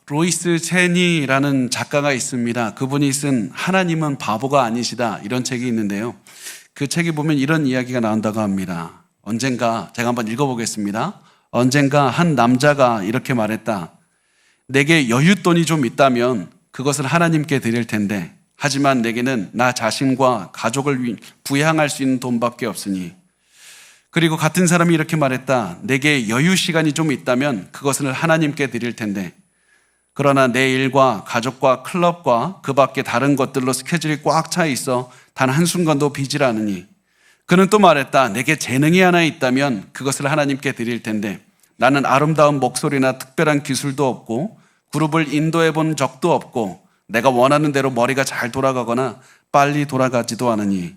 로이스 체니라는 작가가 있습니다. 그분이 쓴 하나님은 바보가 아니시다 이런 책이 있는데요. 그 책에 보면 이런 이야기가 나온다고 합니다. 언젠가 제가 한번 읽어보겠습니다. 언젠가 한 남자가 이렇게 말했다. 내게 여윳돈이 좀 있다면 그것을 하나님께 드릴 텐데 하지만 내게는 나 자신과 가족을 부양할 수 있는 돈밖에 없으니. 그리고 같은 사람이 이렇게 말했다. 내게 여유 시간이 좀 있다면 그것을 하나님께 드릴 텐데 그러나 내 일과 가족과 클럽과 그 밖에 다른 것들로 스케줄이 꽉 차 있어 단 한순간도 비질 않으니. 그는 또 말했다. 내게 재능이 하나 있다면 그것을 하나님께 드릴 텐데 나는 아름다운 목소리나 특별한 기술도 없고 그룹을 인도해 본 적도 없고 내가 원하는 대로 머리가 잘 돌아가거나 빨리 돌아가지도 않으니.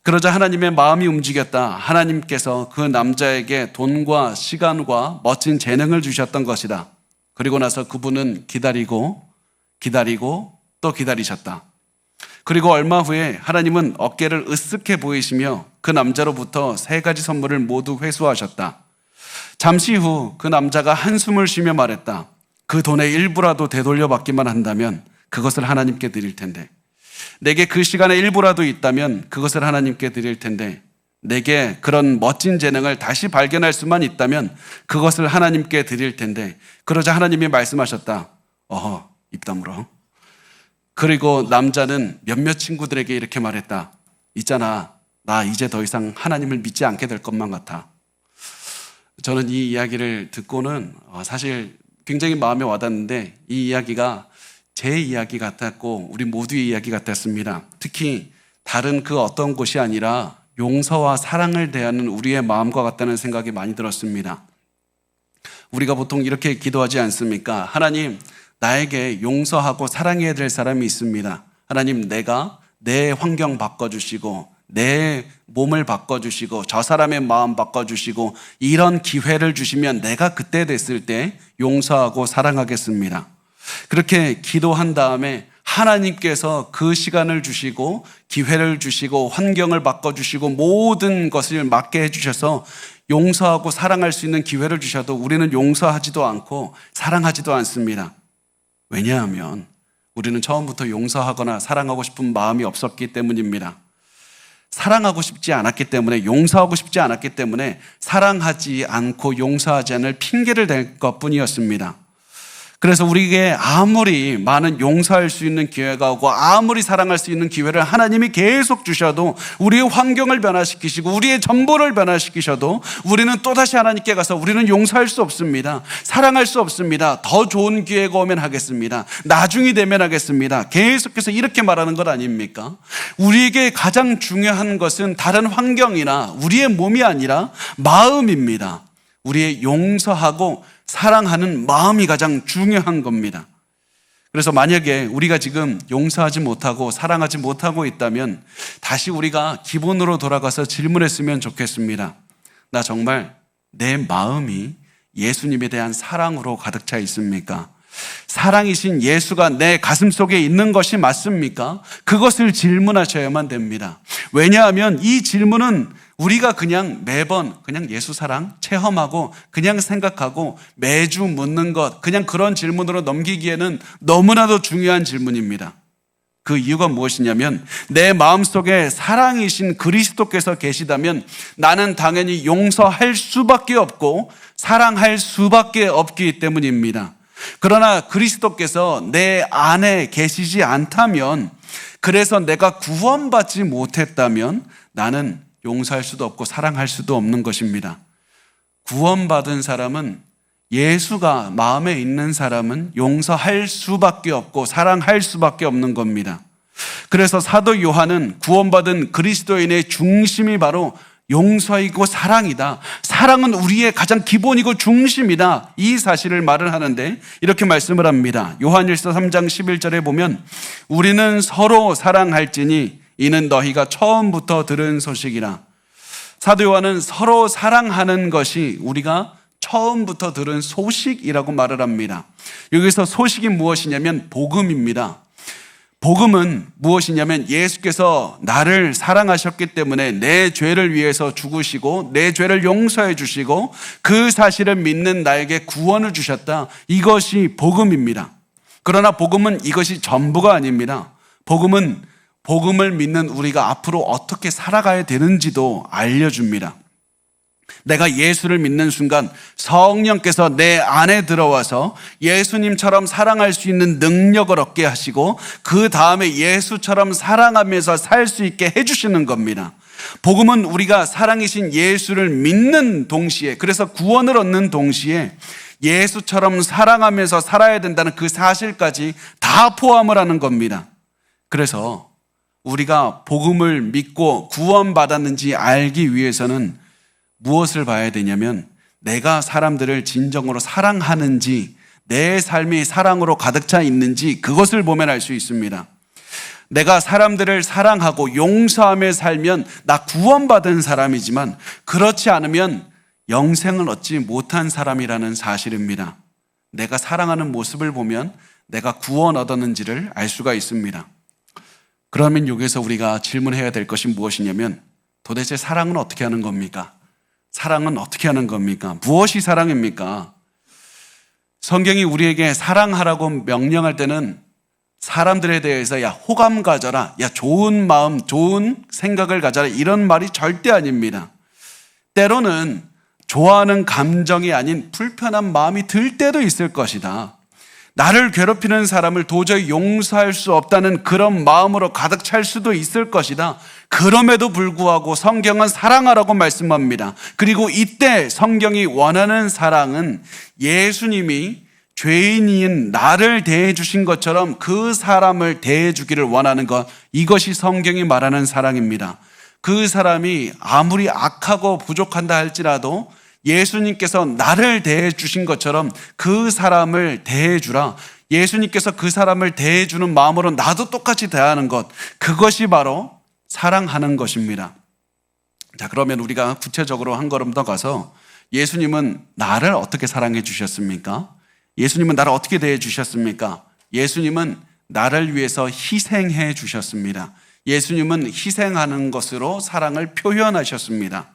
그러자 하나님의 마음이 움직였다. 하나님께서 그 남자에게 돈과 시간과 멋진 재능을 주셨던 것이다. 그리고 나서 그분은 기다리고 또 기다리셨다. 그리고 얼마 후에 하나님은 어깨를 으쓱해 보이시며 그 남자로부터 3가지 선물을 모두 회수하셨다. 잠시 후 그 남자가 한숨을 쉬며 말했다. 그 돈의 일부라도 되돌려 받기만 한다면 그것을 하나님께 드릴 텐데 내게 그 시간의 일부라도 있다면 그것을 하나님께 드릴 텐데 내게 그런 멋진 재능을 다시 발견할 수만 있다면 그것을 하나님께 드릴 텐데. 그러자 하나님이 말씀하셨다. 입 다물어. 그리고 남자는 몇몇 친구들에게 이렇게 말했다. 있잖아, 나 이제 더 이상 하나님을 믿지 않게 될 것만 같아. 저는 이 이야기를 듣고는 사실 굉장히 마음에 와닿는데 이 이야기가 제 이야기 같았고 우리 모두의 이야기 같았습니다. 특히 다른 그 어떤 곳이 아니라 용서와 사랑을 대하는 우리의 마음과 같다는 생각이 많이 들었습니다. 우리가 보통 이렇게 기도하지 않습니까? 하나님, 나에게 용서하고 사랑해야 될 사람이 있습니다. 하나님, 내가 내 환경 바꿔주시고 내 몸을 바꿔주시고 저 사람의 마음 바꿔주시고 이런 기회를 주시면 내가 그때 됐을 때 용서하고 사랑하겠습니다. 그렇게 기도한 다음에 하나님께서 그 시간을 주시고 기회를 주시고 환경을 바꿔주시고 모든 것을 맡게 해주셔서 용서하고 사랑할 수 있는 기회를 주셔도 우리는 용서하지도 않고 사랑하지도 않습니다. 왜냐하면 우리는 처음부터 용서하거나 사랑하고 싶은 마음이 없었기 때문입니다. 사랑하고 싶지 않았기 때문에, 용서하고 싶지 않았기 때문에 사랑하지 않고 용서하지 않을 핑계를 댈 것뿐이었습니다. 그래서 우리에게 아무리 많은 용서할 수 있는 기회가 오고 아무리 사랑할 수 있는 기회를 하나님이 계속 주셔도 우리의 환경을 변화시키시고 우리의 전부를 변화시키셔도 우리는 또다시 하나님께 가서 우리는 용서할 수 없습니다. 사랑할 수 없습니다. 더 좋은 기회가 오면 하겠습니다. 나중이 되면 하겠습니다. 계속해서 이렇게 말하는 것 아닙니까? 우리에게 가장 중요한 것은 다른 환경이나 우리의 몸이 아니라 마음입니다. 우리의 용서하고 사랑하는 마음이 가장 중요한 겁니다. 그래서 만약에 우리가 지금 용서하지 못하고 사랑하지 못하고 있다면 다시 우리가 기본으로 돌아가서 질문했으면 좋겠습니다. 나 정말 내 마음이 예수님에 대한 사랑으로 가득 차 있습니까? 사랑이신 예수가 내 가슴 속에 있는 것이 맞습니까? 그것을 질문하셔야만 됩니다. 왜냐하면 이 질문은 우리가 그냥 매번 그냥 예수 사랑 체험하고 그냥 생각하고 매주 묻는 것, 그냥 그런 질문으로 넘기기에는 너무나도 중요한 질문입니다. 그 이유가 무엇이냐면 내 마음속에 사랑이신 그리스도께서 계시다면 나는 당연히 용서할 수밖에 없고 사랑할 수밖에 없기 때문입니다. 그러나 그리스도께서 내 안에 계시지 않다면, 그래서 내가 구원받지 못했다면 나는 용서할 수도 없고 사랑할 수도 없는 것입니다. 구원받은 사람은, 예수가 마음에 있는 사람은 용서할 수밖에 없고 사랑할 수밖에 없는 겁니다. 그래서 사도 요한은 구원받은 그리스도인의 중심이 바로 용서이고 사랑이다. 사랑은 우리의 가장 기본이고 중심이다. 이 사실을 말을 하는데 이렇게 말씀을 합니다. 요한일서 3장 11절에 보면 우리는 서로 사랑할지니 이는 너희가 처음부터 들은 소식이라. 사도 요한은 서로 사랑하는 것이 우리가 처음부터 들은 소식이라고 말을 합니다. 여기서 소식이 무엇이냐면 복음입니다. 복음은 무엇이냐면 예수께서 나를 사랑하셨기 때문에 내 죄를 위해서 죽으시고 내 죄를 용서해 주시고 그 사실을 믿는 나에게 구원을 주셨다. 이것이 복음입니다. 그러나 복음은 이것이 전부가 아닙니다. 복음은 복음을 믿는 우리가 앞으로 어떻게 살아가야 되는지도 알려줍니다. 내가 예수를 믿는 순간 성령께서 내 안에 들어와서 예수님처럼 사랑할 수 있는 능력을 얻게 하시고 그 다음에 예수처럼 사랑하면서 살 수 있게 해주시는 겁니다. 복음은 우리가 사랑이신 예수를 믿는 동시에, 그래서 구원을 얻는 동시에 예수처럼 사랑하면서 살아야 된다는 그 사실까지 다 포함을 하는 겁니다. 그래서 우리가 복음을 믿고 구원받았는지 알기 위해서는 무엇을 봐야 되냐면 내가 사람들을 진정으로 사랑하는지, 내 삶이 사랑으로 가득 차 있는지 그것을 보면 알 수 있습니다. 내가 사람들을 사랑하고 용서하며 살면 나 구원받은 사람이지만 그렇지 않으면 영생을 얻지 못한 사람이라는 사실입니다. 내가 사랑하는 모습을 보면 내가 구원 얻었는지를 알 수가 있습니다. 그러면 여기서 우리가 질문해야 될 것이 무엇이냐면 도대체 사랑은 어떻게 하는 겁니까? 사랑은 어떻게 하는 겁니까? 무엇이 사랑입니까? 성경이 우리에게 사랑하라고 명령할 때는 사람들에 대해서 야 호감 가져라, 야 좋은 마음, 좋은 생각을 가져라 이런 말이 절대 아닙니다. 때로는 좋아하는 감정이 아닌 불편한 마음이 들 때도 있을 것이다. 나를 괴롭히는 사람을 도저히 용서할 수 없다는 그런 마음으로 가득 찰 수도 있을 것이다. 그럼에도 불구하고 성경은 사랑하라고 말씀합니다. 그리고 이때 성경이 원하는 사랑은 예수님이 죄인인 나를 대해 주신 것처럼 그 사람을 대해 주기를 원하는 것, 이것이 성경이 말하는 사랑입니다. 그 사람이 아무리 악하고 부족한다 할지라도 예수님께서 나를 대해 주신 것처럼 그 사람을 대해 주라. 예수님께서 그 사람을 대해 주는 마음으로 나도 똑같이 대하는 것, 그것이 바로 사랑하는 것입니다. 자, 그러면 우리가 구체적으로 한 걸음 더 가서 예수님은 나를 어떻게 사랑해 주셨습니까? 예수님은 나를 어떻게 대해 주셨습니까? 예수님은 나를 위해서 희생해 주셨습니다. 예수님은 희생하는 것으로 사랑을 표현하셨습니다.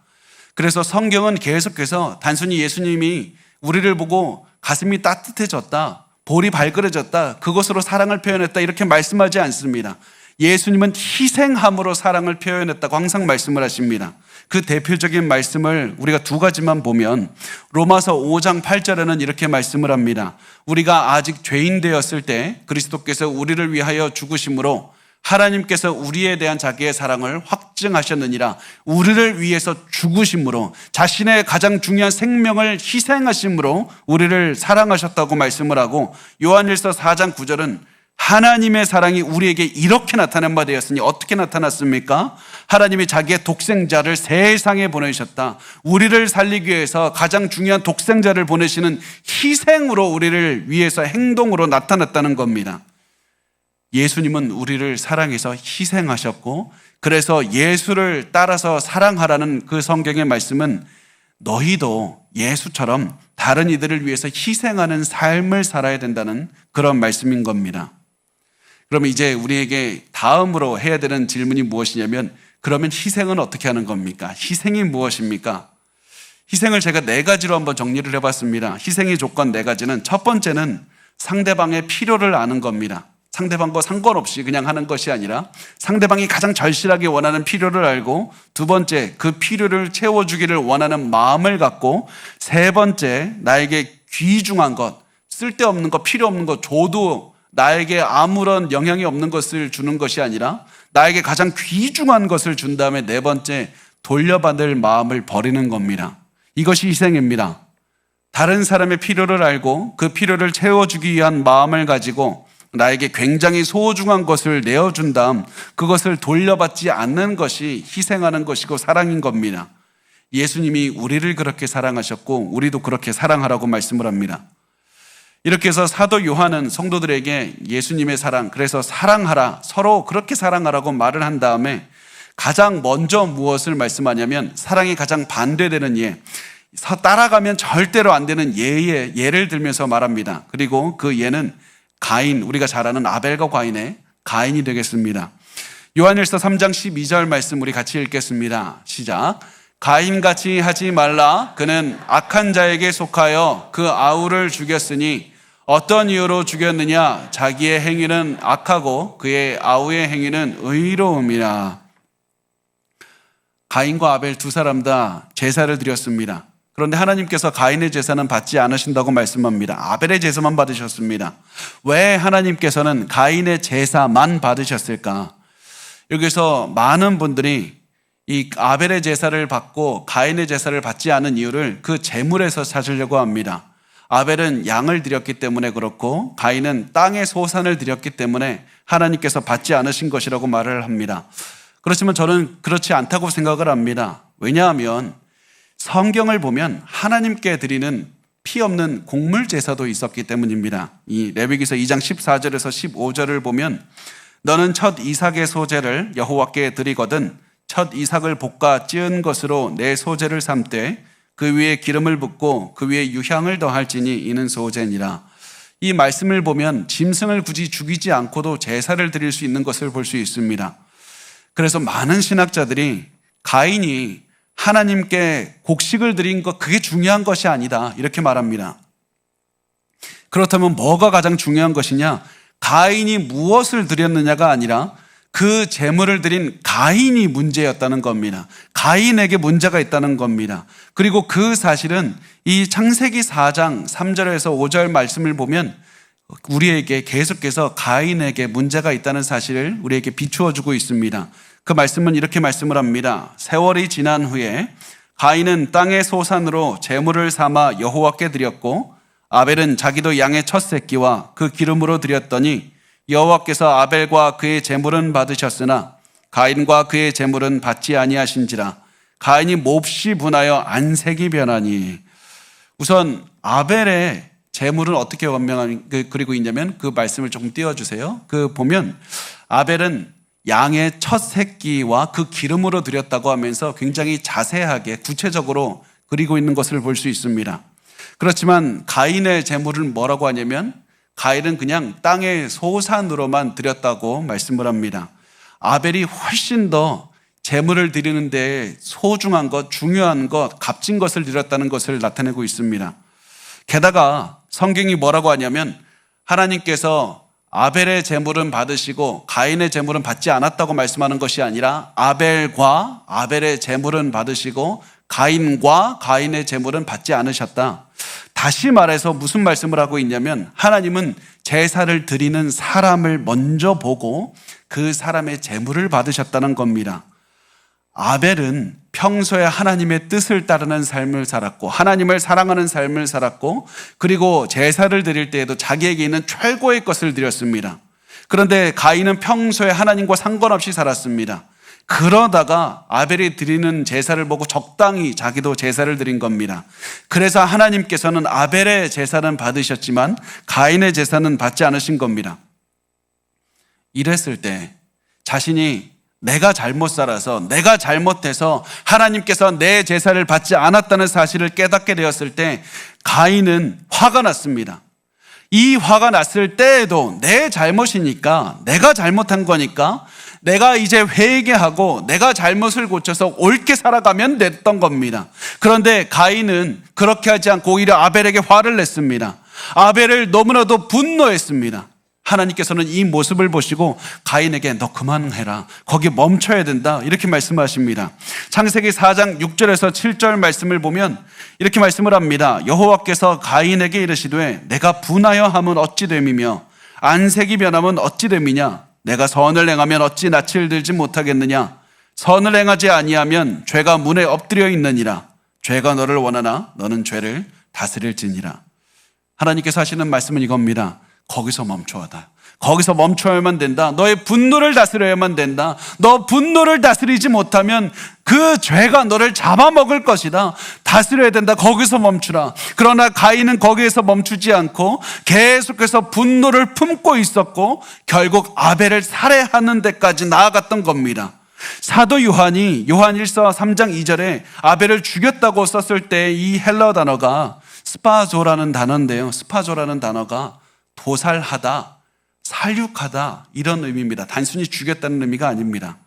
그래서 성경은 계속해서 단순히 예수님이 우리를 보고 가슴이 따뜻해졌다, 볼이 발그레졌다, 그것으로 사랑을 표현했다 이렇게 말씀하지 않습니다. 예수님은 희생함으로 사랑을 표현했다고 항상 말씀을 하십니다. 그 대표적인 말씀을 우리가 두 가지만 보면 로마서 5장 8절에는 이렇게 말씀을 합니다. 우리가 아직 죄인 되었을 때 그리스도께서 우리를 위하여 죽으심으로 하나님께서 우리에 대한 자기의 사랑을 확증하셨느니라. 우리를 위해서 죽으심으로, 자신의 가장 중요한 생명을 희생하심으로 우리를 사랑하셨다고 말씀을 하고, 요한일서 4장 9절은 하나님의 사랑이 우리에게 이렇게 나타난 바 되었으니 어떻게 나타났습니까? 하나님이 자기의 독생자를 세상에 보내셨다. 우리를 살리기 위해서 가장 중요한 독생자를 보내시는 희생으로 우리를 위해서 행동으로 나타났다는 겁니다. 예수님은 우리를 사랑해서 희생하셨고, 그래서 예수를 따라서 사랑하라는 그 성경의 말씀은 너희도 예수처럼 다른 이들을 위해서 희생하는 삶을 살아야 된다는 그런 말씀인 겁니다. 그럼 이제 우리에게 다음으로 해야 되는 질문이 무엇이냐면, 그러면 희생은 어떻게 하는 겁니까? 희생이 무엇입니까? 희생을 제가 네 가지로 한번 정리를 해봤습니다. 희생의 조건 네 가지는, 첫 번째는 상대방의 필요를 아는 겁니다. 상대방과 상관없이 그냥 하는 것이 아니라 상대방이 가장 절실하게 원하는 필요를 알고, 두 번째 그 필요를 채워주기를 원하는 마음을 갖고, 세 번째 나에게 귀중한 것, 쓸데없는 것, 필요 없는 것 줘도 나에게 아무런 영향이 없는 것을 주는 것이 아니라 나에게 가장 귀중한 것을 준 다음에 네 번째 돌려받을 마음을 버리는 겁니다. 이것이 희생입니다. 다른 사람의 필요를 알고 그 필요를 채워주기 위한 마음을 가지고 나에게 굉장히 소중한 것을 내어준 다음 그것을 돌려받지 않는 것이 희생하는 것이고 사랑인 겁니다. 예수님이 우리를 그렇게 사랑하셨고 우리도 그렇게 사랑하라고 말씀을 합니다. 이렇게 해서 사도 요한은 성도들에게 예수님의 사랑, 그래서 사랑하라, 서로 그렇게 사랑하라고 말을 한 다음에 가장 먼저 무엇을 말씀하냐면 사랑이 가장 반대되는 예, 따라가면 절대로 안 되는 예를 들면서 말합니다. 그리고 그 예는 가인, 우리가 잘 아는 아벨과 가인의 가인이 되겠습니다. 요한일서 3장 12절 말씀 우리 같이 읽겠습니다. 시작. 가인같이 하지 말라. 그는 악한 자에게 속하여 그 아우를 죽였으니 어떤 이유로 죽였느냐? 자기의 행위는 악하고 그의 아우의 행위는 의로움이라. 가인과 아벨 두 사람 다 제사를 드렸습니다. 그런데 하나님께서 가인의 제사는 받지 않으신다고 말씀합니다. 아벨의 제사만 받으셨습니다. 왜 하나님께서는 가인의 제사만 받으셨을까? 여기서 많은 분들이 이 아벨의 제사를 받고 가인의 제사를 받지 않은 이유를 그 제물에서 찾으려고 합니다. 아벨은 양을 드렸기 때문에 그렇고 가인은 땅의 소산을 드렸기 때문에 하나님께서 받지 않으신 것이라고 말을 합니다. 그렇지만 저는 그렇지 않다고 생각을 합니다. 왜냐하면 성경을 보면 하나님께 드리는 피 없는 곡물 제사도 있었기 때문입니다. 이 레위기서 2장 14절에서 15절을 보면 너는 첫 이삭의 소제를 여호와께 드리거든 첫 이삭을 볶아 찌은 것으로 내 소제를 삼되 그 위에 기름을 붓고 그 위에 유향을 더할지니 이는 소제니라. 이 말씀을 보면 짐승을 굳이 죽이지 않고도 제사를 드릴 수 있는 것을 볼 수 있습니다. 그래서 많은 신학자들이 가인이 하나님께 곡식을 드린 것 그게 중요한 것이 아니다 이렇게 말합니다. 그렇다면 뭐가 가장 중요한 것이냐? 가인이 무엇을 드렸느냐가 아니라 그 제물을 드린 가인이 문제였다는 겁니다. 가인에게 문제가 있다는 겁니다. 그리고 그 사실은 이 창세기 4장 3절에서 5절 말씀을 보면 우리에게 계속해서 가인에게 문제가 있다는 사실을 우리에게 비추어 주고 있습니다. 그 말씀은 이렇게 말씀을 합니다. 세월이 지난 후에 가인은 땅의 소산으로 제물을 삼아 여호와께 드렸고 아벨은 자기도 양의 첫 새끼와 그 기름으로 드렸더니 여호와께서 아벨과 그의 제물은 받으셨으나 가인과 그의 제물은 받지 아니하신지라. 가인이 몹시 분하여 안색이 변하니. 우선 아벨의 제물은 어떻게 그리고 있냐면 그 말씀을 조금 띄워주세요. 그 보면 아벨은 양의 첫 새끼와 그 기름으로 드렸다고 하면서 굉장히 자세하게 구체적으로 그리고 있는 것을 볼 수 있습니다. 그렇지만 가인의 제물은 뭐라고 하냐면 가인은 그냥 땅의 소산으로만 드렸다고 말씀을 합니다. 아벨이 훨씬 더 제물을 드리는 데 소중한 것, 중요한 것, 값진 것을 드렸다는 것을 나타내고 있습니다. 게다가 성경이 뭐라고 하냐면 하나님께서 아벨의 제물은 받으시고 가인의 제물은 받지 않았다고 말씀하는 것이 아니라 아벨과 아벨의 제물은 받으시고 가인과 가인의 제물은 받지 않으셨다. 다시 말해서 무슨 말씀을 하고 있냐면 하나님은 제사를 드리는 사람을 먼저 보고 그 사람의 제물을 받으셨다는 겁니다. 아벨은 평소에 하나님의 뜻을 따르는 삶을 살았고 하나님을 사랑하는 삶을 살았고 그리고 제사를 드릴 때에도 자기에게 있는 최고의 것을 드렸습니다. 그런데 가인은 평소에 하나님과 상관없이 살았습니다. 그러다가 아벨이 드리는 제사를 보고 적당히 자기도 제사를 드린 겁니다. 그래서 하나님께서는 아벨의 제사는 받으셨지만 가인의 제사는 받지 않으신 겁니다. 이랬을 때 자신이 내가 잘못 살아서 내가 잘못해서 하나님께서 내 제사를 받지 않았다는 사실을 깨닫게 되었을 때 가인은 화가 났습니다. 이 화가 났을 때에도 내 잘못이니까 내가 잘못한 거니까 내가 이제 회개하고 내가 잘못을 고쳐서 옳게 살아가면 됐던 겁니다. 그런데 가인은 그렇게 하지 않고 오히려 아벨에게 화를 냈습니다. 아벨을 너무나도 분노했습니다. 하나님께서는 이 모습을 보시고 가인에게 너 그만해라. 거기 멈춰야 된다. 이렇게 말씀하십니다. 창세기 4장 6절에서 7절 말씀을 보면 이렇게 말씀을 합니다. 여호와께서 가인에게 이르시되 내가 분하여 함은 어찌 됨이며 안색이 변함은 어찌 됨이냐. 내가 선을 행하면 어찌 낯을 들지 못하겠느냐. 선을 행하지 아니하면 죄가 문에 엎드려 있느니라. 죄가 너를 원하나 너는 죄를 다스릴지니라. 하나님께서 하시는 말씀은 이겁니다. 거기서 멈춰다. 거기서 멈춰야만 된다. 너의 분노를 다스려야만 된다. 너 분노를 다스리지 못하면 그 죄가 너를 잡아먹을 것이다. 다스려야 된다. 거기서 멈추라. 그러나 가인은 거기에서 멈추지 않고 계속해서 분노를 품고 있었고 결국 아벨을 살해하는 데까지 나아갔던 겁니다. 사도 요한이 요한 1서 3장 2절에 아벨을 죽였다고 썼을 때 이 헬러 단어가 스파조라는 단어인데요. 스파조라는 단어가 도살하다, 살육하다 이런 의미입니다. 단순히 죽였다는 의미가 아닙니다.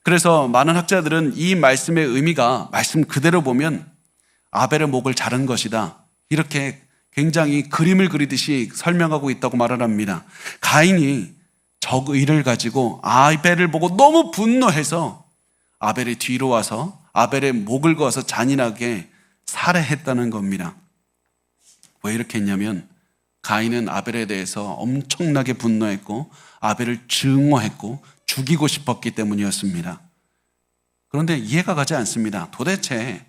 그래서 많은 학자들은 이 말씀의 의미가 말씀 그대로 보면 아벨의 목을 자른 것이다, 이렇게 굉장히 그림을 그리듯이 설명하고 있다고 말을 합니다. 가인이 적의를 가지고 아벨을 보고 너무 분노해서 아벨의 뒤로 와서 아벨의 목을 그어서 잔인하게 살해했다는 겁니다. 왜 이렇게 했냐면 가인은 아벨에 대해서 엄청나게 분노했고 아벨을 증오했고 죽이고 싶었기 때문이었습니다. 그런데 이해가 가지 않습니다. 도대체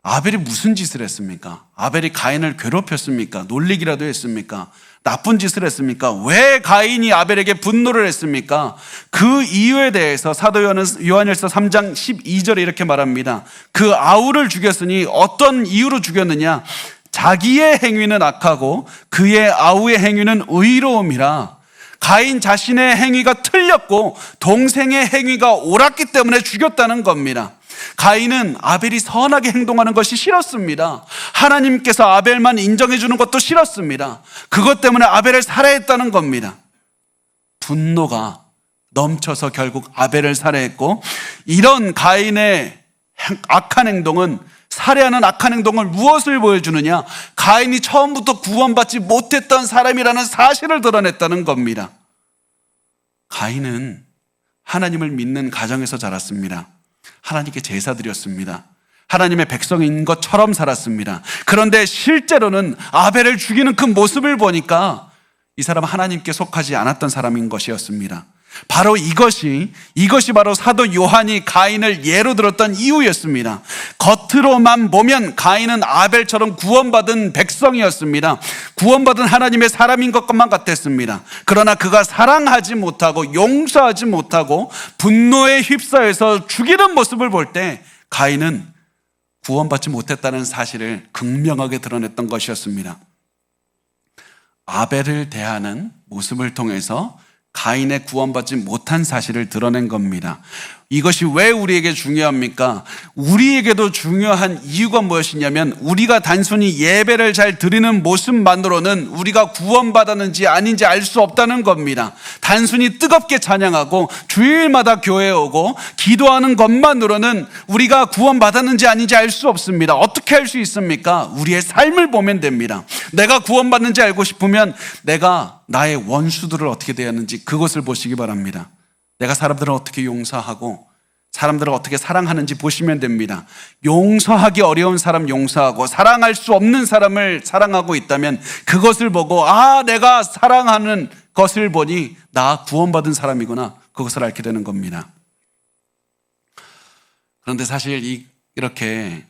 아벨이 무슨 짓을 했습니까? 아벨이 가인을 괴롭혔습니까? 놀리기라도 했습니까? 나쁜 짓을 했습니까? 왜 가인이 아벨에게 분노를 했습니까? 그 이유에 대해서 사도 요한일서 3장 12절에 이렇게 말합니다. 그 아우를 죽였으니 어떤 이유로 죽였느냐? 자기의 행위는 악하고 그의 아우의 행위는 의로움이라. 가인 자신의 행위가 틀렸고 동생의 행위가 옳았기 때문에 죽였다는 겁니다. 가인은 아벨이 선하게 행동하는 것이 싫었습니다. 하나님께서 아벨만 인정해 주는 것도 싫었습니다. 그것 때문에 아벨을 살해했다는 겁니다. 분노가 넘쳐서 결국 아벨을 살해했고, 이런 가인의 악한 행동은, 살해하는 악한 행동을 무엇을 보여주느냐? 가인이 처음부터 구원받지 못했던 사람이라는 사실을 드러냈다는 겁니다. 가인은 하나님을 믿는 가정에서 자랐습니다. 하나님께 제사 드렸습니다. 하나님의 백성인 것처럼 살았습니다. 그런데 실제로는 아벨을 죽이는 그 모습을 보니까 이 사람은 하나님께 속하지 않았던 사람인 것이었습니다. 바로 이것이 바로 사도 요한이 가인을 예로 들었던 이유였습니다. 겉으로만 보면 가인은 아벨처럼 구원받은 백성이었습니다. 구원받은 하나님의 사람인 것만 같았습니다. 그러나 그가 사랑하지 못하고 용서하지 못하고 분노에 휩싸여서 죽이는 모습을 볼 때 가인은 구원받지 못했다는 사실을 극명하게 드러냈던 것이었습니다. 아벨을 대하는 모습을 통해서 가인의 구원받지 못한 사실을 드러낸 겁니다. 이것이 왜 우리에게 중요합니까? 우리에게도 중요한 이유가 무엇이냐면 우리가 단순히 예배를 잘 드리는 모습만으로는 우리가 구원받았는지 아닌지 알 수 없다는 겁니다. 단순히 뜨겁게 찬양하고 주일마다 교회에 오고 기도하는 것만으로는 우리가 구원받았는지 아닌지 알 수 없습니다. 어떻게 알 수 있습니까? 우리의 삶을 보면 됩니다. 내가 구원받는지 알고 싶으면 내가 나의 원수들을 어떻게 대하는지 그것을 보시기 바랍니다. 내가 사람들을 어떻게 용서하고 사람들을 어떻게 사랑하는지 보시면 됩니다. 용서하기 어려운 사람 용서하고 사랑할 수 없는 사람을 사랑하고 있다면 그것을 보고 내가 사랑하는 것을 보니 나 구원받은 사람이구나, 그것을 알게 되는 겁니다. 그런데 사실 이렇게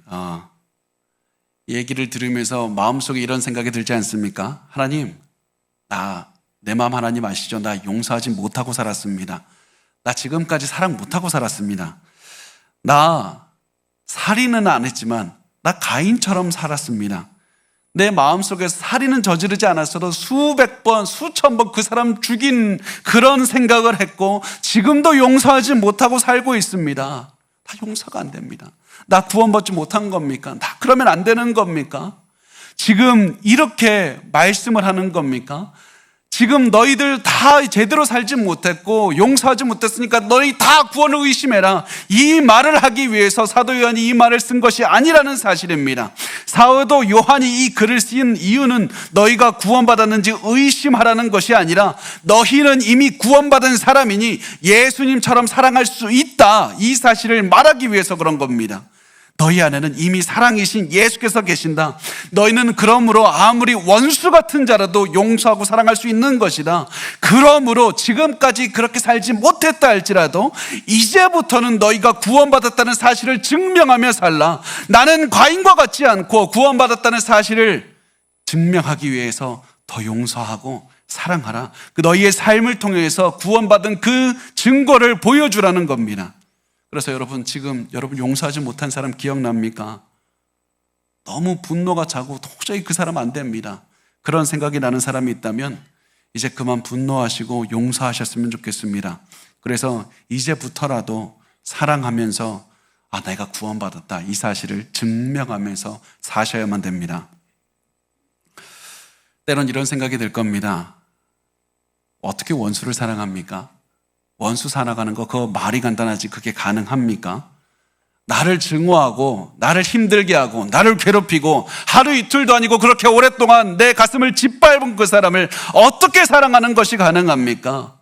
얘기를 들으면서 마음속에 이런 생각이 들지 않습니까? 하나님, 내 마음 하나님 아시죠? 나 용서하지 못하고 살았습니다. 나 지금까지 사랑 못하고 살았습니다. 나 살인은 안 했지만 나 가인처럼 살았습니다. 내 마음속에서 살인은 저지르지 않았어도 수백 번, 수천 번 그 사람 죽인 그런 생각을 했고 지금도 용서하지 못하고 살고 있습니다. 다 용서가 안 됩니다. 나 구원받지 못한 겁니까? 나 그러면 안 되는 겁니까? 지금 이렇게 말씀을 하는 겁니까? 지금 너희들 다 제대로 살지 못했고 용서하지 못했으니까 너희 다 구원을 의심해라, 이 말을 하기 위해서 사도 요한이 이 말을 쓴 것이 아니라는 사실입니다. 사도 요한이 이 글을 쓴 이유는 너희가 구원받았는지 의심하라는 것이 아니라 너희는 이미 구원받은 사람이니 예수님처럼 사랑할 수 있다, 이 사실을 말하기 위해서 그런 겁니다. 너희 안에는 이미 사랑이신 예수께서 계신다. 너희는 그러므로 아무리 원수 같은 자라도 용서하고 사랑할 수 있는 것이다. 그러므로 지금까지 그렇게 살지 못했다 할지라도 이제부터는 너희가 구원받았다는 사실을 증명하며 살라. 나는 가인과 같지 않고 구원받았다는 사실을 증명하기 위해서 더 용서하고 사랑하라. 그 너희의 삶을 통해서 구원받은 그 증거를 보여주라는 겁니다. 그래서 여러분 용서하지 못한 사람 기억납니까? 너무 분노가 차고 도저히 그 사람 안 됩니다. 그런 생각이 나는 사람이 있다면 이제 그만 분노하시고 용서하셨으면 좋겠습니다. 그래서 이제부터라도 사랑하면서 내가 구원받았다, 이 사실을 증명하면서 사셔야만 됩니다. 때론 이런 생각이 들 겁니다. 어떻게 원수를 사랑합니까? 원수 사랑하는 거 그거 말이 간단하지 그게 가능합니까? 나를 증오하고 나를 힘들게 하고 나를 괴롭히고 하루 이틀도 아니고 그렇게 오랫동안 내 가슴을 짓밟은 그 사람을 어떻게 사랑하는 것이 가능합니까?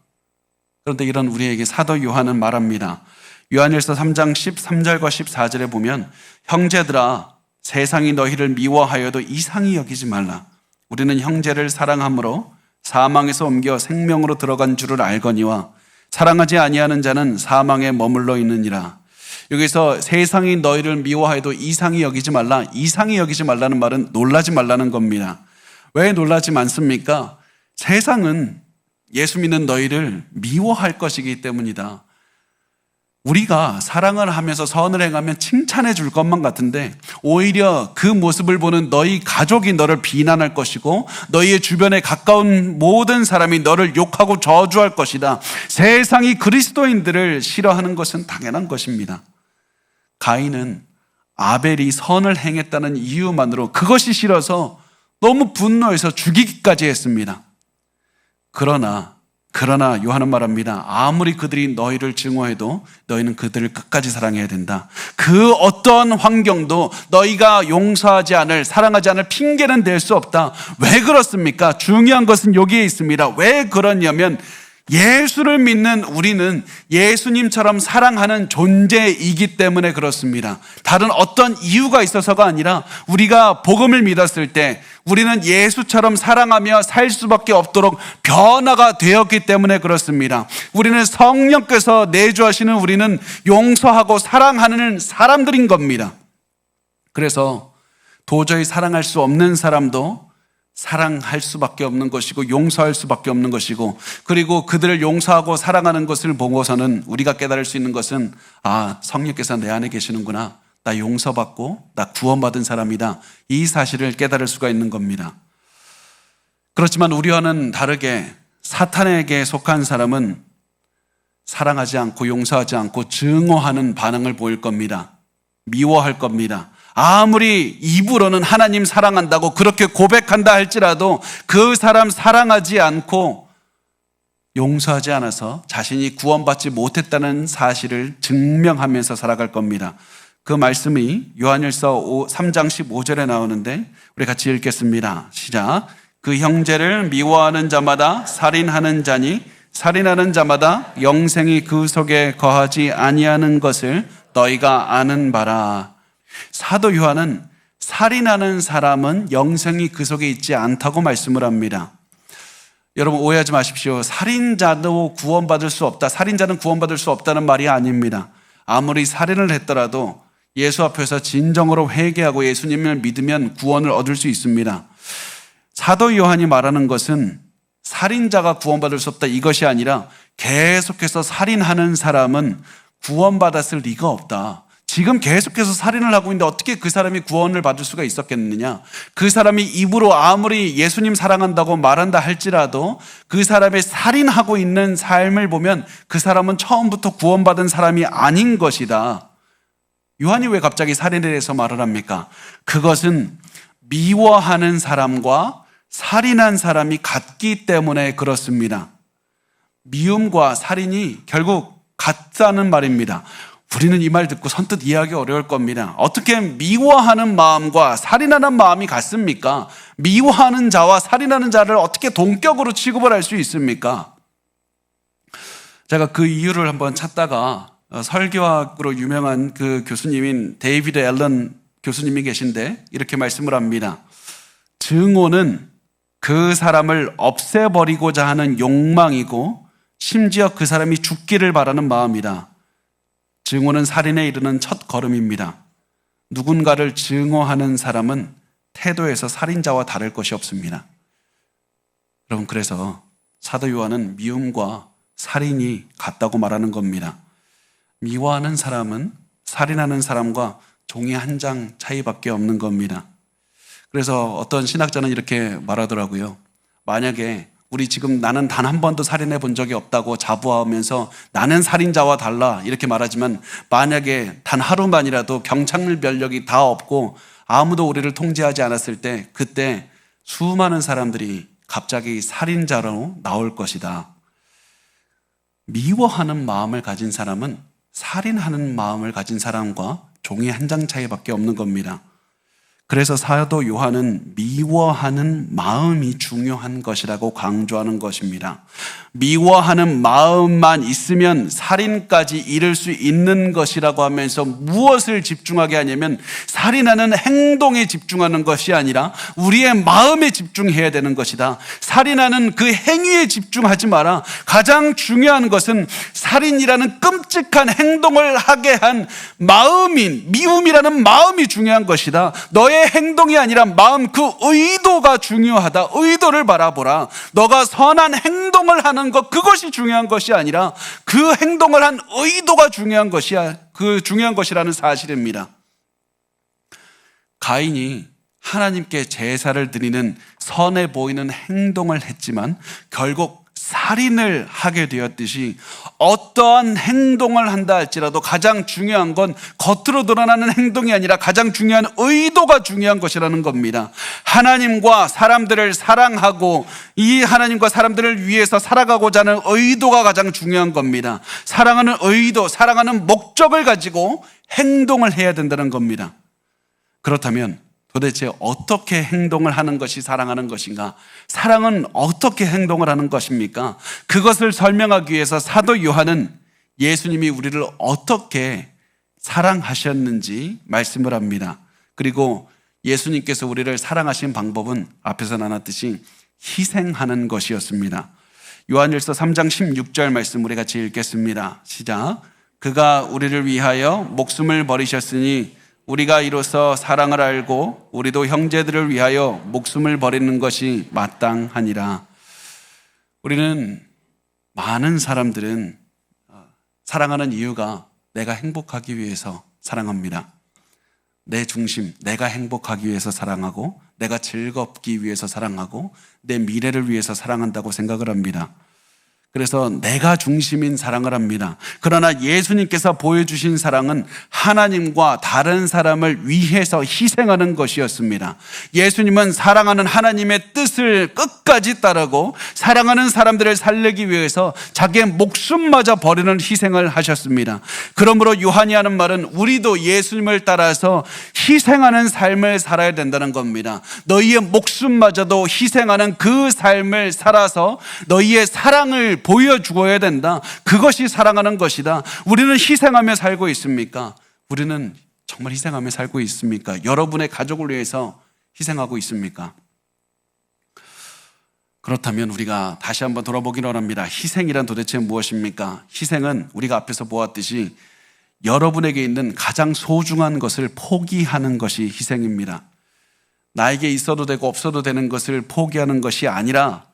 그런데 이런 우리에게 사도 요한은 말합니다. 요한일서 3장 13절과 14절에 보면 형제들아 세상이 너희를 미워하여도 이상히 여기지 말라. 우리는 형제를 사랑함으로 사망에서 옮겨 생명으로 들어간 줄을 알거니와 사랑하지 아니하는 자는 사망에 머물러 있느니라. 여기서 세상이 너희를 미워하여도 이상히 여기지 말라. 이상히 여기지 말라는 말은 놀라지 말라는 겁니다. 왜 놀라지 않습니까? 세상은 예수 믿는 너희를 미워할 것이기 때문이다. 우리가 사랑을 하면서 선을 행하면 칭찬해 줄 것만 같은데 오히려 그 모습을 보는 너희 가족이 너를 비난할 것이고 너희의 주변에 가까운 모든 사람이 너를 욕하고 저주할 것이다. 세상이 그리스도인들을 싫어하는 것은 당연한 것입니다. 가인은 아벨이 선을 행했다는 이유만으로 그것이 싫어서 너무 분노해서 죽이기까지 했습니다. 그러나 요한은 말합니다. 아무리 그들이 너희를 증오해도 너희는 그들을 끝까지 사랑해야 된다. 그 어떤 환경도 너희가 용서하지 않을, 사랑하지 않을 핑계는 댈 수 없다. 왜 그렇습니까? 중요한 것은 여기에 있습니다. 왜 그러냐면 예수를 믿는 우리는 예수님처럼 사랑하는 존재이기 때문에 그렇습니다. 다른 어떤 이유가 있어서가 아니라 우리가 복음을 믿었을 때 우리는 예수처럼 사랑하며 살 수밖에 없도록 변화가 되었기 때문에 그렇습니다. 우리는 성령께서 내주하시는 우리는 용서하고 사랑하는 사람들인 겁니다. 그래서 도저히 사랑할 수 없는 사람도 사랑할 수밖에 없는 것이고 용서할 수밖에 없는 것이고 그리고 그들을 용서하고 사랑하는 것을 보고서는 우리가 깨달을 수 있는 것은 성령께서 내 안에 계시는구나. 나 용서받고 나 구원받은 사람이다. 이 사실을 깨달을 수가 있는 겁니다. 그렇지만 우리와는 다르게 사탄에게 속한 사람은 사랑하지 않고 용서하지 않고 증오하는 반응을 보일 겁니다. 미워할 겁니다. 아무리 입으로는 하나님 사랑한다고 그렇게 고백한다 할지라도 그 사람 사랑하지 않고 용서하지 않아서 자신이 구원받지 못했다는 사실을 증명하면서 살아갈 겁니다. 그 말씀이 요한일서 3장 15절에 나오는데 우리 같이 읽겠습니다. 시작. 그 형제를 미워하는 자마다 살인하는 자니 살인하는 자마다 영생이 그 속에 거하지 아니하는 것을 너희가 아는 바라. 사도 요한은 살인하는 사람은 영생이 그 속에 있지 않다고 말씀을 합니다. 여러분 오해하지 마십시오. 살인자도 구원받을 수 없다. 살인자는 구원받을 수 없다는 말이 아닙니다. 아무리 살인을 했더라도 예수 앞에서 진정으로 회개하고 예수님을 믿으면 구원을 얻을 수 있습니다. 사도 요한이 말하는 것은 살인자가 구원받을 수 없다 이것이 아니라 계속해서 살인하는 사람은 구원받았을 리가 없다. 지금 계속해서 살인을 하고 있는데 어떻게 그 사람이 구원을 받을 수가 있었겠느냐? 그 사람이 입으로 아무리 예수님 사랑한다고 말한다 할지라도 그 사람의 살인하고 있는 삶을 보면 그 사람은 처음부터 구원받은 사람이 아닌 것이다. 요한이 왜 갑자기 살인에 대해서 말을 합니까? 그것은 미워하는 사람과 살인한 사람이 같기 때문에 그렇습니다. 미움과 살인이 결국 같다는 말입니다. 우리는 이 말 듣고 선뜻 이해하기 어려울 겁니다. 어떻게 미워하는 마음과 살인하는 마음이 같습니까? 미워하는 자와 살인하는 자를 어떻게 동격으로 취급을 할 수 있습니까? 제가 그 이유를 한번 찾다가 설교학으로 유명한 그 교수님인 데이비드 앨런 교수님이 계신데 이렇게 말씀을 합니다. 증오는 그 사람을 없애버리고자 하는 욕망이고 심지어 그 사람이 죽기를 바라는 마음이다. 증오는 살인에 이르는 첫 걸음입니다. 누군가를 증오하는 사람은 태도에서 살인자와 다를 것이 없습니다. 여러분 그래서 사도 요한은 미움과 살인이 같다고 말하는 겁니다. 미워하는 사람은 살인하는 사람과 종이 한 장 차이밖에 없는 겁니다. 그래서 어떤 신학자는 이렇게 말하더라고요. 만약에 우리 지금 나는 단 한 번도 살인해 본 적이 없다고 자부하면서 나는 살인자와 달라 이렇게 말하지만 만약에 단 하루만이라도 경찰 병력이 다 없고 아무도 우리를 통제하지 않았을 때 그때 수많은 사람들이 갑자기 살인자로 나올 것이다. 미워하는 마음을 가진 사람은 살인하는 마음을 가진 사람과 종이 한 장 차이밖에 없는 겁니다. 그래서 사도 요한은 미워하는 마음이 중요한 것이라고 강조하는 것입니다. 미워하는 마음만 있으면 살인까지 이를 수 있는 것이라고 하면서 무엇을 집중하게 하냐면 살인하는 행동에 집중하는 것이 아니라 우리의 마음에 집중해야 되는 것이다. 살인하는 그 행위에 집중하지 마라. 가장 중요한 것은 살인이라는 끔찍한 행동을 하게 한 마음인, 미움이라는 마음이 중요한 것이다. 너의 행동이 아니라 마음, 그 의도가 중요하다. 의도를 바라보라. 너가 선한 행동을 하는 것, 그것이 중요한 것이 아니라 그 행동을 한 의도가 중요한 것이야. 그 중요한 것이라는 사실입니다. 가인이 하나님께 제사를 드리는 선해 보이는 행동을 했지만 결국 살인을 하게 되었듯이 어떠한 행동을 한다 할지라도 가장 중요한 건 겉으로 드러나는 행동이 아니라 가장 중요한 의도가 중요한 것이라는 겁니다. 하나님과 사람들을 사랑하고 이 하나님과 사람들을 위해서 살아가고자 하는 의도가 가장 중요한 겁니다. 사랑하는 의도, 사랑하는 목적을 가지고 행동을 해야 된다는 겁니다. 그렇다면 도대체 어떻게 행동을 하는 것이 사랑하는 것인가? 사랑은 어떻게 행동을 하는 것입니까? 그것을 설명하기 위해서 사도 요한은 예수님이 우리를 어떻게 사랑하셨는지 말씀을 합니다. 그리고 예수님께서 우리를 사랑하신 방법은 앞에서 나눴듯이 희생하는 것이었습니다. 요한일서 3장 16절 말씀 우리 같이 읽겠습니다. 시작. 그가 우리를 위하여 목숨을 버리셨으니 우리가 이로써 사랑을 알고 우리도 형제들을 위하여 목숨을 버리는 것이 마땅하니라. 우리는 많은 사람들은 사랑하는 이유가 내가 행복하기 위해서 사랑합니다. 내 중심, 내가 행복하기 위해서 사랑하고 내가 즐겁기 위해서 사랑하고 내 미래를 위해서 사랑한다고 생각을 합니다. 그래서 내가 중심인 사랑을 합니다. 그러나 예수님께서 보여주신 사랑은 하나님과 다른 사람을 위해서 희생하는 것이었습니다. 예수님은 사랑하는 하나님의 뜻을 끝까지 따르고 사랑하는 사람들을 살리기 위해서 자기의 목숨마저 버리는 희생을 하셨습니다. 그러므로 요한이 하는 말은 우리도 예수님을 따라서 희생하는 삶을 살아야 된다는 겁니다. 너희의 목숨마저도 희생하는 그 삶을 살아서 너희의 사랑을 보여주어야 된다. 그것이 사랑하는 것이다. 우리는 희생하며 살고 있습니까? 우리는 정말 희생하며 살고 있습니까? 여러분의 가족을 위해서 희생하고 있습니까? 그렇다면 우리가 다시 한번 돌아보기를 원합니다. 희생이란 도대체 무엇입니까? 희생은 우리가 앞에서 보았듯이 여러분에게 있는 가장 소중한 것을 포기하는 것이 희생입니다. 나에게 있어도 되고 없어도 되는 것을 포기하는 것이 아니라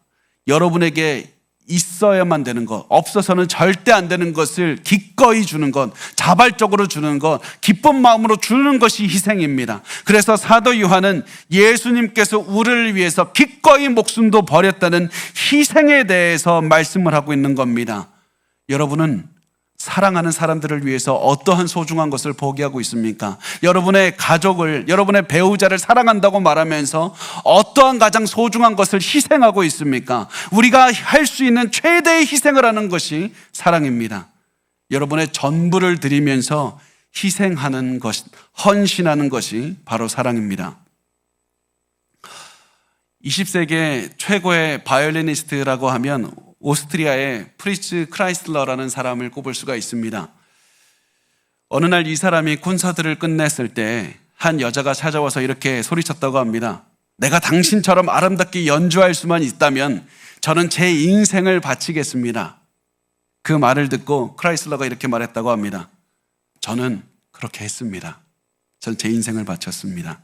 여러분에게 있어야만 되는 것, 없어서는 절대 안 되는 것을 기꺼이 주는 것, 자발적으로 주는 것, 기쁜 마음으로 주는 것이 희생입니다. 그래서 사도 요한은 예수님께서 우리를 위해서 기꺼이 목숨도 버렸다는 희생에 대해서 말씀을 하고 있는 겁니다. 여러분은 사랑하는 사람들을 위해서 어떠한 소중한 것을 포기하고 있습니까? 여러분의 가족을, 여러분의 배우자를 사랑한다고 말하면서 어떠한 가장 소중한 것을 희생하고 있습니까? 우리가 할 수 있는 최대의 희생을 하는 것이 사랑입니다. 여러분의 전부를 드리면서 희생하는 것, 헌신하는 것이 바로 사랑입니다. 20세기 최고의 바이올리니스트라고 하면 오스트리아의 프리츠 크라이슬러라는 사람을 꼽을 수가 있습니다. 어느 날 이 사람이 콘서트를 끝냈을 때 한 여자가 찾아와서 이렇게 소리쳤다고 합니다. 내가 당신처럼 아름답게 연주할 수만 있다면 저는 제 인생을 바치겠습니다. 그 말을 듣고 크라이슬러가 이렇게 말했다고 합니다. 저는 그렇게 했습니다. 전 제 인생을 바쳤습니다.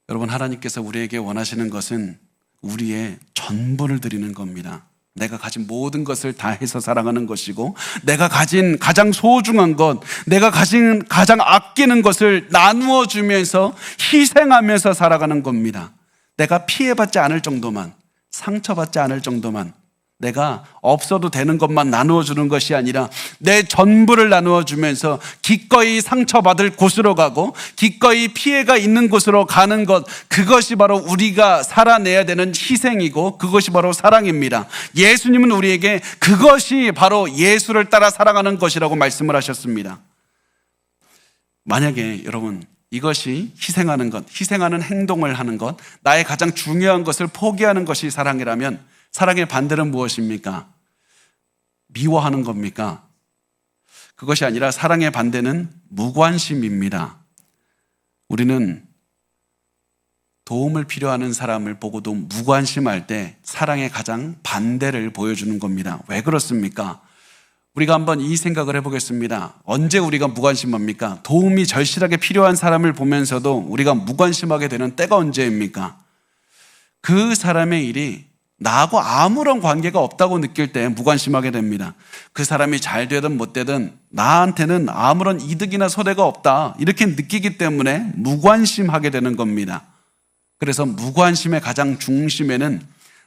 여러분, 하나님께서 우리에게 원하시는 것은 우리의 전부를 드리는 겁니다. 내가 가진 모든 것을 다해서 사랑하는 것이고 내가 가진 가장 소중한 것, 내가 가진 가장 아끼는 것을 나누어 주면서 희생하면서 살아가는 겁니다. 내가 피해받지 않을 정도만, 상처받지 않을 정도만, 내가 없어도 되는 것만 나누어 주는 것이 아니라 내 전부를 나누어 주면서 기꺼이 상처받을 곳으로 가고 기꺼이 피해가 있는 곳으로 가는 것, 그것이 바로 우리가 살아내야 되는 희생이고 그것이 바로 사랑입니다. 예수님은 우리에게 그것이 바로 예수를 따라 살아가는 것이라고 말씀을 하셨습니다. 만약에 여러분 이것이 희생하는 것, 희생하는 행동을 하는 것, 나의 가장 중요한 것을 포기하는 것이 사랑이라면 사랑의 반대는 무엇입니까? 미워하는 겁니까? 그것이 아니라 사랑의 반대는 무관심입니다. 우리는 도움을 필요하는 사람을 보고도 무관심할 때 사랑의 가장 반대를 보여주는 겁니다. 왜 그렇습니까? 우리가 한번 이 생각을 해보겠습니다. 언제 우리가 무관심합니까? 도움이 절실하게 필요한 사람을 보면서도 우리가 무관심하게 되는 때가 언제입니까? 그 사람의 일이 나하고 아무런 관계가 없다고 느낄 때 무관심하게 됩니다. 그 사람이 잘 되든 못 되든 나한테는 아무런 이득이나 손해가 없다 이렇게 느끼기 때문에 무관심하게 되는 겁니다. 그래서 무관심의 가장 중심에는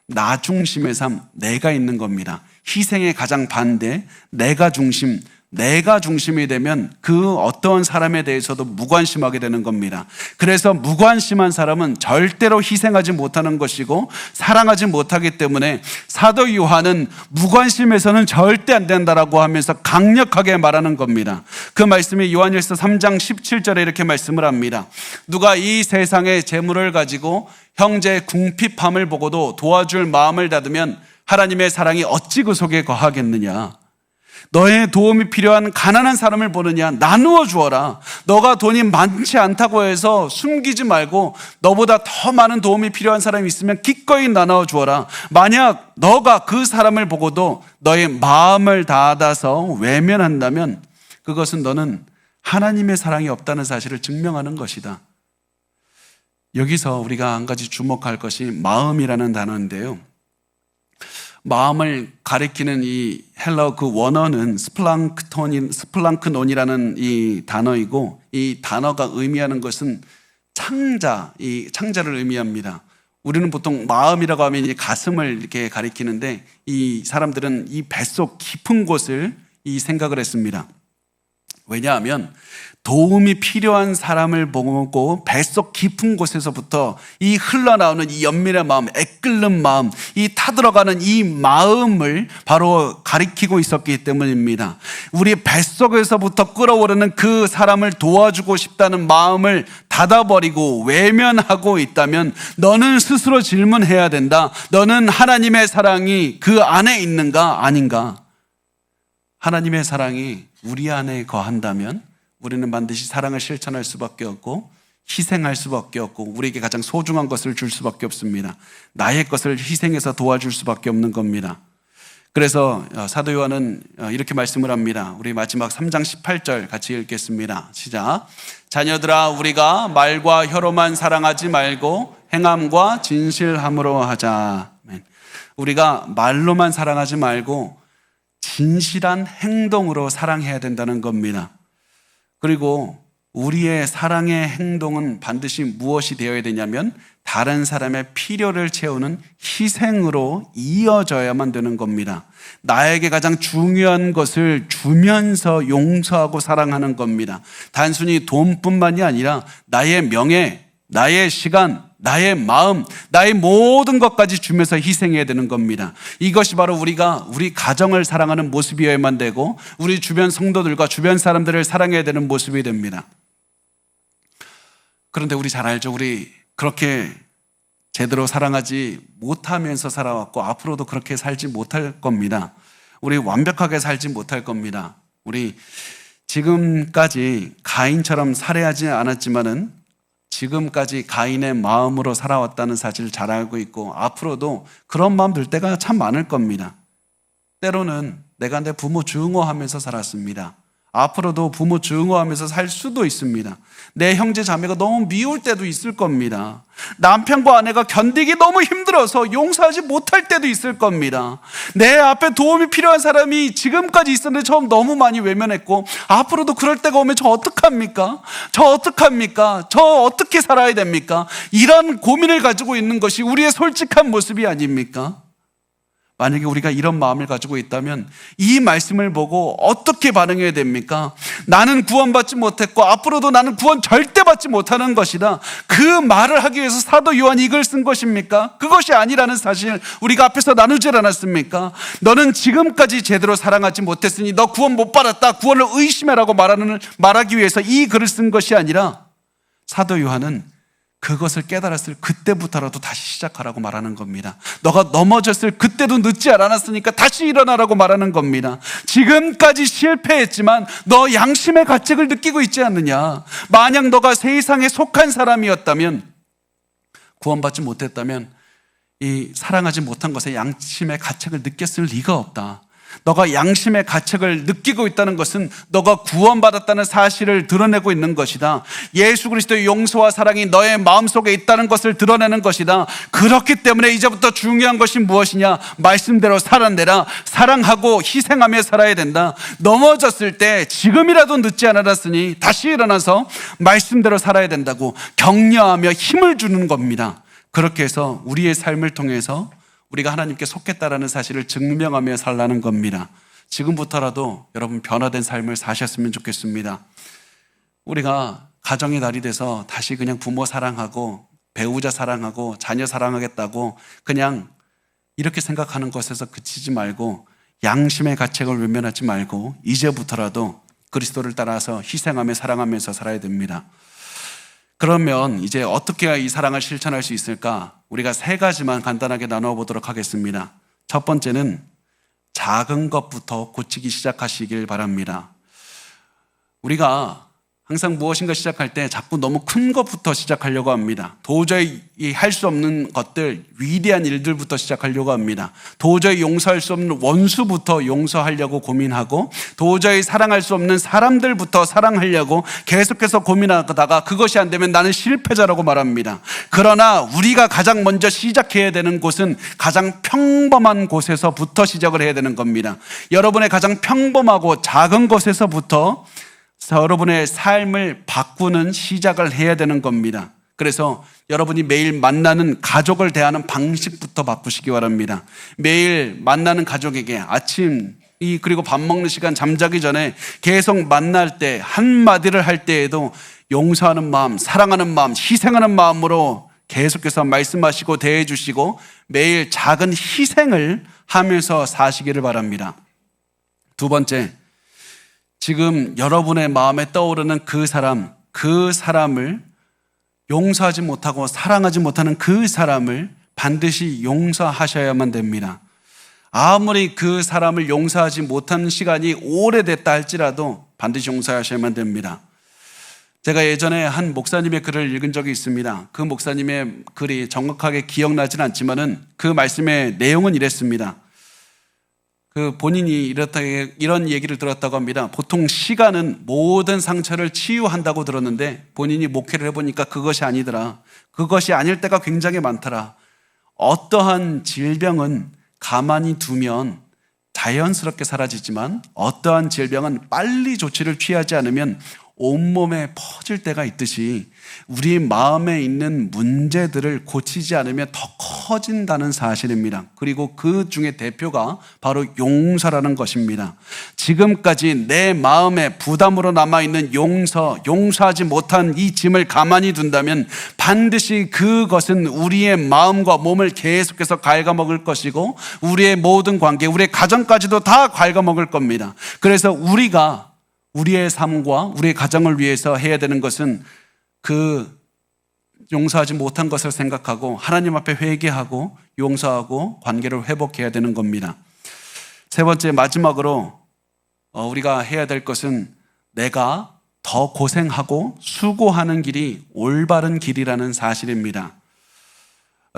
나 중심의 삶, 내가 있는 겁니다. 희생의 가장 반대, 내가 중심이 되면 그 어떠한 사람에 대해서도 무관심하게 되는 겁니다. 그래서 무관심한 사람은 절대로 희생하지 못하는 것이고 사랑하지 못하기 때문에 사도 요한은 무관심해서는 절대 안 된다라고 하면서 강력하게 말하는 겁니다. 그 말씀이 요한일서 3장 17절에 이렇게 말씀을 합니다. 누가 이 세상의 재물을 가지고 형제의 궁핍함을 보고도 도와줄 마음을 닫으면 하나님의 사랑이 어찌 그 속에 거하겠느냐. 너의 도움이 필요한 가난한 사람을 보느냐, 나누어 주어라. 너가 돈이 많지 않다고 해서 숨기지 말고 너보다 더 많은 도움이 필요한 사람이 있으면 기꺼이 나누어 주어라. 만약 너가 그 사람을 보고도 너의 마음을 닫아서 외면한다면 그것은 너는 하나님의 사랑이 없다는 사실을 증명하는 것이다. 여기서 우리가 한 가지 주목할 것이 마음이라는 단어인데요. 마음을 가리키는 이 헬러 그 원어는 스플랑크논이라는 이 단어이고, 이 단어가 의미하는 것은 이 창자를 의미합니다. 우리는 보통 마음이라고 하면 이 가슴을 이렇게 가리키는데 이 사람들은 이 뱃속 깊은 곳을 이 생각을 했습니다. 왜냐하면 도움이 필요한 사람을 보고 뱃속 깊은 곳에서부터 이 흘러나오는 이 연민의 마음, 애끓는 마음, 이 타들어가는 이 마음을 바로 가리키고 있었기 때문입니다. 우리 뱃속에서부터 끓어오르는 그 사람을 도와주고 싶다는 마음을 닫아버리고 외면하고 있다면 너는 스스로 질문해야 된다. 너는 하나님의 사랑이 그 안에 있는가 아닌가? 하나님의 사랑이 우리 안에 거한다면 우리는 반드시 사랑을 실천할 수밖에 없고 희생할 수밖에 없고 우리에게 가장 소중한 것을 줄 수밖에 없습니다. 나의 것을 희생해서 도와줄 수밖에 없는 겁니다. 그래서 사도 요한은 이렇게 말씀을 합니다. 우리 마지막 3장 18절 같이 읽겠습니다. 시작. 자녀들아, 우리가 말과 혀로만 사랑하지 말고 행함과 진실함으로 하자. 우리가 말로만 사랑하지 말고 진실한 행동으로 사랑해야 된다는 겁니다. 그리고 우리의 사랑의 행동은 반드시 무엇이 되어야 되냐면 다른 사람의 필요를 채우는 희생으로 이어져야만 되는 겁니다. 나에게 가장 중요한 것을 주면서 용서하고 사랑하는 겁니다. 단순히 돈뿐만이 아니라 나의 명예, 나의 시간, 나의 마음, 나의 모든 것까지 주면서 희생해야 되는 겁니다. 이것이 바로 우리가 우리 가정을 사랑하는 모습이어야만 되고 우리 주변 성도들과 주변 사람들을 사랑해야 되는 모습이 됩니다. 그런데 우리 잘 알죠? 우리 그렇게 제대로 사랑하지 못하면서 살아왔고 앞으로도 그렇게 살지 못할 겁니다. 우리 완벽하게 살지 못할 겁니다. 우리 지금까지 가인처럼 살해하지 않았지만은 지금까지 가인의 마음으로 살아왔다는 사실을 잘 알고 있고 앞으로도 그런 마음 들 때가 참 많을 겁니다. 때로는 내가 내 부모 증오하면서 살았습니다. 앞으로도 부모 증오하면서 살 수도 있습니다. 내 형제 자매가 너무 미울 때도 있을 겁니다. 남편과 아내가 견디기 너무 힘들어서 용서하지 못할 때도 있을 겁니다. 내 앞에 도움이 필요한 사람이 지금까지 있었는데 저 너무 많이 외면했고 앞으로도 그럴 때가 오면 저 어떡합니까? 저 어떡합니까? 저 어떻게 살아야 됩니까? 이런 고민을 가지고 있는 것이 우리의 솔직한 모습이 아닙니까? 만약에 우리가 이런 마음을 가지고 있다면 이 말씀을 보고 어떻게 반응해야 됩니까? 나는 구원받지 못했고 앞으로도 나는 구원 절대 받지 못하는 것이다. 그 말을 하기 위해서 사도 요한이 이걸 쓴 것입니까? 그것이 아니라는 사실 우리가 앞에서 나누지 않았습니까? 너는 지금까지 제대로 사랑하지 못했으니 너 구원 못 받았다. 구원을 의심해라고 말하기 위해서 이 글을 쓴 것이 아니라 사도 요한은 그것을 깨달았을 그때부터라도 다시 시작하라고 말하는 겁니다. 너가 넘어졌을 그때도 늦지 않았으니까 다시 일어나라고 말하는 겁니다. 지금까지 실패했지만 너 양심의 가책을 느끼고 있지 않느냐? 만약 너가 세상에 속한 사람이었다면, 구원받지 못했다면 이 사랑하지 못한 것에 양심의 가책을 느꼈을 리가 없다. 너가 양심의 가책을 느끼고 있다는 것은 너가 구원받았다는 사실을 드러내고 있는 것이다. 예수 그리스도의 용서와 사랑이 너의 마음속에 있다는 것을 드러내는 것이다. 그렇기 때문에 이제부터 중요한 것이 무엇이냐? 말씀대로 살아내라. 사랑하고 희생하며 살아야 된다. 넘어졌을 때 지금이라도 늦지 않았으니 다시 일어나서 말씀대로 살아야 된다고 격려하며 힘을 주는 겁니다. 그렇게 해서 우리의 삶을 통해서 우리가 하나님께 속했다라는 사실을 증명하며 살라는 겁니다. 지금부터라도 여러분 변화된 삶을 사셨으면 좋겠습니다. 우리가 가정의 날이 돼서 다시 그냥 부모 사랑하고 배우자 사랑하고 자녀 사랑하겠다고 그냥 이렇게 생각하는 것에서 그치지 말고 양심의 가책을 외면하지 말고 이제부터라도 그리스도를 따라서 희생하며 사랑하면서 살아야 됩니다. 그러면 이제 어떻게 해야 이 사랑을 실천할 수 있을까? 우리가 3가지만 간단하게 나누어 보도록 하겠습니다. 첫 번째는 작은 것부터 고치기 시작하시길 바랍니다. 우리가 항상 무엇인가 시작할 때 자꾸 너무 큰 것부터 시작하려고 합니다. 도저히 할 수 없는 것들, 위대한 일들부터 시작하려고 합니다. 도저히 용서할 수 없는 원수부터 용서하려고 고민하고 도저히 사랑할 수 없는 사람들부터 사랑하려고 계속해서 고민하다가 그것이 안 되면 나는 실패자라고 말합니다. 그러나 우리가 가장 먼저 시작해야 되는 곳은 가장 평범한 곳에서부터 시작을 해야 되는 겁니다. 여러분의 가장 평범하고 작은 것에서부터 여러분의 삶을 바꾸는 시작을 해야 되는 겁니다. 그래서 여러분이 매일 만나는 가족을 대하는 방식부터 바꾸시기 바랍니다. 매일 만나는 가족에게 아침 그리고 밥 먹는 시간 잠자기 전에 계속 만날 때 한마디를 할 때에도 용서하는 마음, 사랑하는 마음, 희생하는 마음으로 계속해서 말씀하시고 대해 주시고 매일 작은 희생을 하면서 사시기를 바랍니다. 두 번째, 지금 여러분의 마음에 떠오르는 그 사람을 용서하지 못하고 사랑하지 못하는 그 사람을 반드시 용서하셔야만 됩니다. 아무리 그 사람을 용서하지 못한 시간이 오래됐다 할지라도 반드시 용서하셔야만 됩니다. 제가 예전에 한 목사님의 글을 읽은 적이 있습니다. 그 목사님의 글이 정확하게 기억나진 않지만은 그 말씀의 내용은 이랬습니다. 본인이 이런 얘기를 들었다고 합니다. 보통 시간은 모든 상처를 치유한다고 들었는데 본인이 목회를 해보니까 그것이 아니더라. 그것이 아닐 때가 굉장히 많더라. 어떠한 질병은 가만히 두면 자연스럽게 사라지지만 어떠한 질병은 빨리 조치를 취하지 않으면 온몸에 퍼질 때가 있듯이 우리 마음에 있는 문제들을 고치지 않으면 더 커진다는 사실입니다. 그리고 그 중에 대표가 바로 용서라는 것입니다. 지금까지 내 마음에 부담으로 남아있는 용서하지 못한 이 짐을 가만히 둔다면 반드시 그것은 우리의 마음과 몸을 계속해서 갉아먹을 것이고 우리의 모든 관계, 우리의 가정까지도 다 갉아먹을 겁니다. 그래서 우리의 삶과 우리의 가정을 위해서 해야 되는 것은 그 용서하지 못한 것을 생각하고 하나님 앞에 회개하고 용서하고 관계를 회복해야 되는 겁니다. 세 번째, 마지막으로 우리가 해야 될 것은 내가 더 고생하고 수고하는 길이 올바른 길이라는 사실입니다.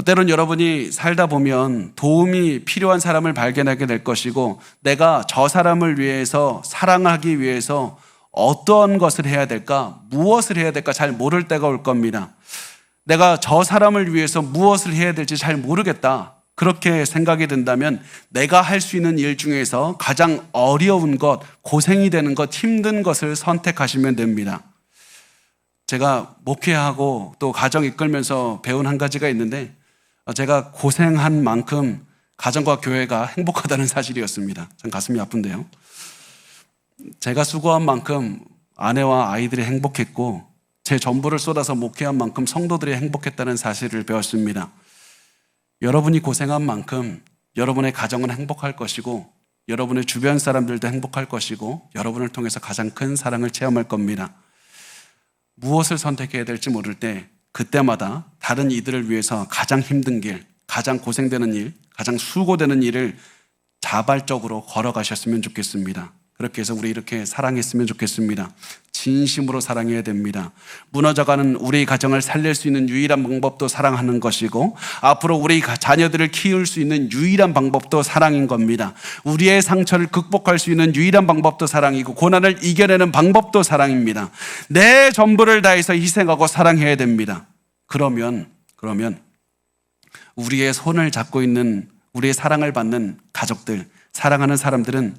때론 여러분이 살다 보면 도움이 필요한 사람을 발견하게 될 것이고 내가 저 사람을 위해서 사랑하기 위해서 어떤 것을 해야 될까, 무엇을 해야 될까 잘 모를 때가 올 겁니다. 내가 저 사람을 위해서 무엇을 해야 될지 잘 모르겠다. 그렇게 생각이 든다면 내가 할 수 있는 일 중에서 가장 어려운 것, 고생이 되는 것, 힘든 것을 선택하시면 됩니다. 제가 목회하고 또 가정 이끌면서 배운 한 가지가 있는데 제가 고생한 만큼 가정과 교회가 행복하다는 사실이었습니다. 참 가슴이 아픈데요. 제가 수고한 만큼 아내와 아이들이 행복했고 제 전부를 쏟아서 목회한 만큼 성도들이 행복했다는 사실을 배웠습니다. 여러분이 고생한 만큼 여러분의 가정은 행복할 것이고 여러분의 주변 사람들도 행복할 것이고 여러분을 통해서 가장 큰 사랑을 체험할 겁니다. 무엇을 선택해야 될지 모를 때 그때마다 다른 이들을 위해서 가장 힘든 길, 가장 고생되는 일, 가장 수고되는 일을 자발적으로 걸어가셨으면 좋겠습니다. 그렇게 해서 우리 이렇게 사랑했으면 좋겠습니다. 진심으로 사랑해야 됩니다. 무너져가는 우리 가정을 살릴 수 있는 유일한 방법도 사랑하는 것이고 앞으로 우리 자녀들을 키울 수 있는 유일한 방법도 사랑인 겁니다. 우리의 상처를 극복할 수 있는 유일한 방법도 사랑이고 고난을 이겨내는 방법도 사랑입니다. 내 전부를 다해서 희생하고 사랑해야 됩니다. 그러면 우리의 손을 잡고 있는 우리의 사랑을 받는 가족들, 사랑하는 사람들은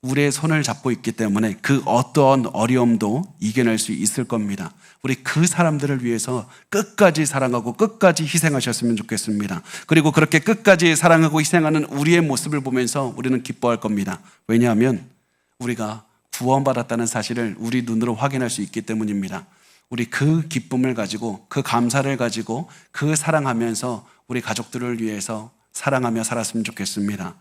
우리의 손을 잡고 있기 때문에 그 어떠한 어려움도 이겨낼 수 있을 겁니다. 우리 그 사람들을 위해서 끝까지 사랑하고 끝까지 희생하셨으면 좋겠습니다. 그리고 그렇게 끝까지 사랑하고 희생하는 우리의 모습을 보면서 우리는 기뻐할 겁니다. 왜냐하면 우리가 구원받았다는 사실을 우리 눈으로 확인할 수 있기 때문입니다. 우리 그 기쁨을 가지고 그 감사를 가지고 그 사랑하면서 우리 가족들을 위해서 사랑하며 살았으면 좋겠습니다.